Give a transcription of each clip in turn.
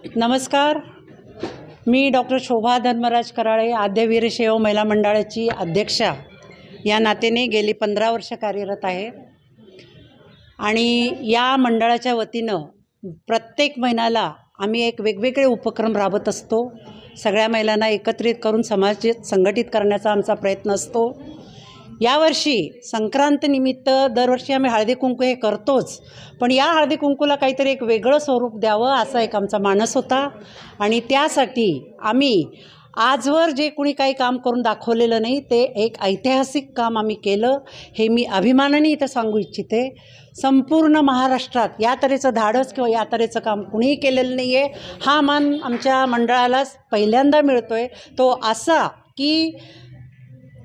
नमस्कार. मी डॉक्टर शोभा धर्मराज कराळे, आद्य वीरशैव महिला मंडळाची अध्यक्षा या नात्याने गेली 15 वर्ष कार्यरत आहे. आणि या मंडळाच्या वतीनं प्रत्येक महिन्याला आम्ही एक वेगवेगळे उपक्रम राबवत असतो. सगळ्या महिलांना एकत्रित करून समाज संघटित करण्याचा आमचा प्रयत्न असतो. यावर्षी संक्रांत निमित्त दरवर्षी आम्ही हळदी कुंकू हे करतोच, पण या हळदी कुंकूला काहीतरी एक वेगळं स्वरूप द्यावं असा एक आमचा मानस होता. आणि त्यासाठी आम्ही आजवर जे कोणी काही काम करून दाखवलेलं नाही ते एक ऐतिहासिक काम आम्ही केलं, हे मी अभिमानाने इथं सांगू इच्छिते. संपूर्ण महाराष्ट्रात या तऱ्हेचं धाडस किंवा या तऱ्हेचं काम कुणीही केलेलं नाही आहे. हा मान आमच्या मंडळालाच पहिल्यांदा मिळतो आहे. तो असा की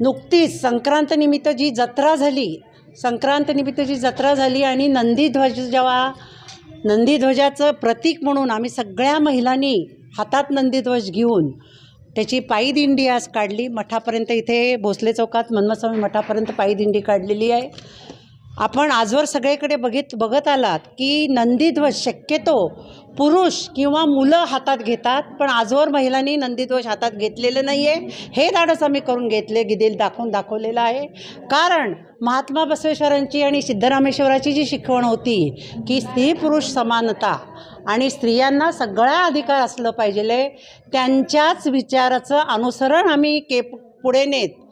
नुकतीच संक्रांतनिमित्त जी जत्रा झाली आणि नंदीध्वजाचं प्रतीक म्हणून आम्ही सगळ्या महिलांनी हातात नंदीध्वज घेऊन त्याची पायी दिंडी आज काढली. मठापर्यंत इथे भोसले चौकात मनमस्वामी मठापर्यंत पायी दिंडी काढलेली आहे. आपण आजवर सगळीकडे बघत आलात की नंदीध्वज शक्यतो पुरुष किंवा मुलं हातात घेतात, पण आजवर महिलांनी नंदीध्वज हातात घेतलेलं नाही आहे. हे धाडस आम्ही करून दाखवलेलं आहे. कारण महात्मा बसवेश्वरांची आणि सिद्धरामेश्वराची जी शिकवण होती की स्त्री पुरुष समानता आणि स्त्रियांना सगळा अधिकार असलं पाहिजे, त्यांच्याच विचाराचं अनुसरण आम्ही पुढे नेत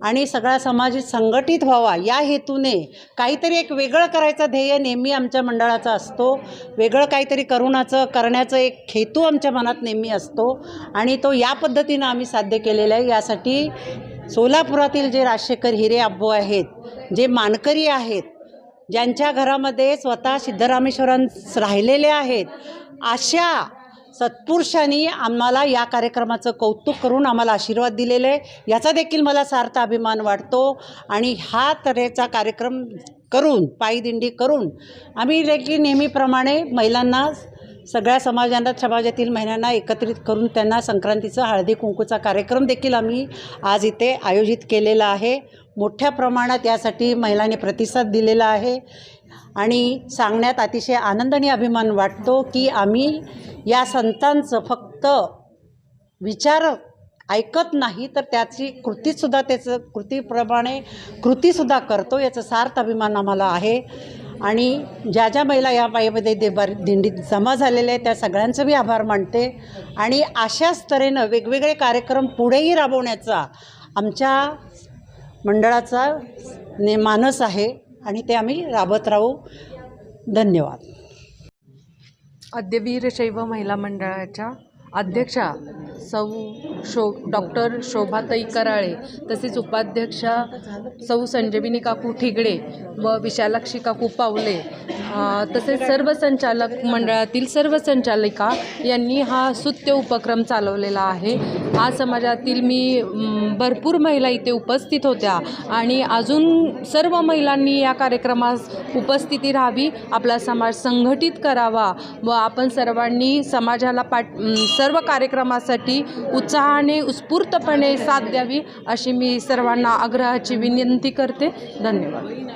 आणि सगळा समाज संघटित व्हावा या हेतूने काहीतरी एक वेगळं करायचं ध्येय नेहमी आमच्या मंडळाचा असतो. वेगळं काहीतरी करण्याचं एक हेतू आमच्या मनात नेहमी असतो आणि तो या पद्धतीनं आम्ही साध्य केलेला आहे. यासाठी सोलापुरातील जे राजशेखर हिरे अब्बू आहेत, जे मानकरी आहेत, ज्यांच्या घरामध्ये स्वतः सिद्धरामेश्वरांस राहिलेले आहेत, अशा सत्पुरुषांनी आम्हाला या कार्यक्रमाचं कौतुक करून आम्हाला आशीर्वाद दिलेले आहे. याचा देखील मला सार्थ अभिमान वाटतो. आणि हा तऱ्हेचा कार्यक्रम करून पायी दिंडी करून आम्ही देखील नेहमीप्रमाणे महिलांना सगळ्या समाजातील महिलांना एकत्रित करून त्यांना संक्रांतीचा हळदी कुंकूचा कार्यक्रम देखील आम्ही आज इथे आयोजित केलेला आहे. मोठ्या प्रमाणात यासाठी महिलांनी प्रतिसाद दिलेला आहे आणि सांगण्यात अतिशय आनंद आणि अभिमान वाटतो की आम्ही या संतांचं फक्त विचार ऐकत नाही तर त्याची कृतीसुद्धा करतो. याचं सार्थ अभिमान आम्हाला आहे. आणि ज्या महिला या पायीमध्ये दिंडीत जमा झालेल्या आहेत त्या सगळ्यांचं मी आभार मानते. आणि अशाच तऱ्हेनं वेगवेगळे कार्यक्रम पुढेही राबवण्याचा आमच्या मंडळाचा मानस आहे आणि ते आम्ही राबत राहू. धन्यवाद. आद्य वीरशैव महिला मंडळाच्या अध्यक्षा डॉक्टर शोभाताई कराळे, तसेच उपाध्यक्षा सौ संजीवनी काकू ठिगडे व विशालाक्षी काकू पावले, तसेच सर्व संचालक मंडळातील सर्व संचालिका यांनी हा स्तुत्य उपक्रम चालवलेला आहे. आज समाजातील भरपूर महिला इथे उपस्थित होत्या आणि अजून सर्व महिलांनी या कार्यक्रमास उपस्थिती राहावी, आपला समाज संघटित करावा व आपण सर्वांनी समाजाला सर्व कार्यक्रमासाठी उत्साहाने उत्स्फूर्तपणे साथ द्यावी अशी मी सर्वांना आग्रहाची विनंती करते. धन्यवाद.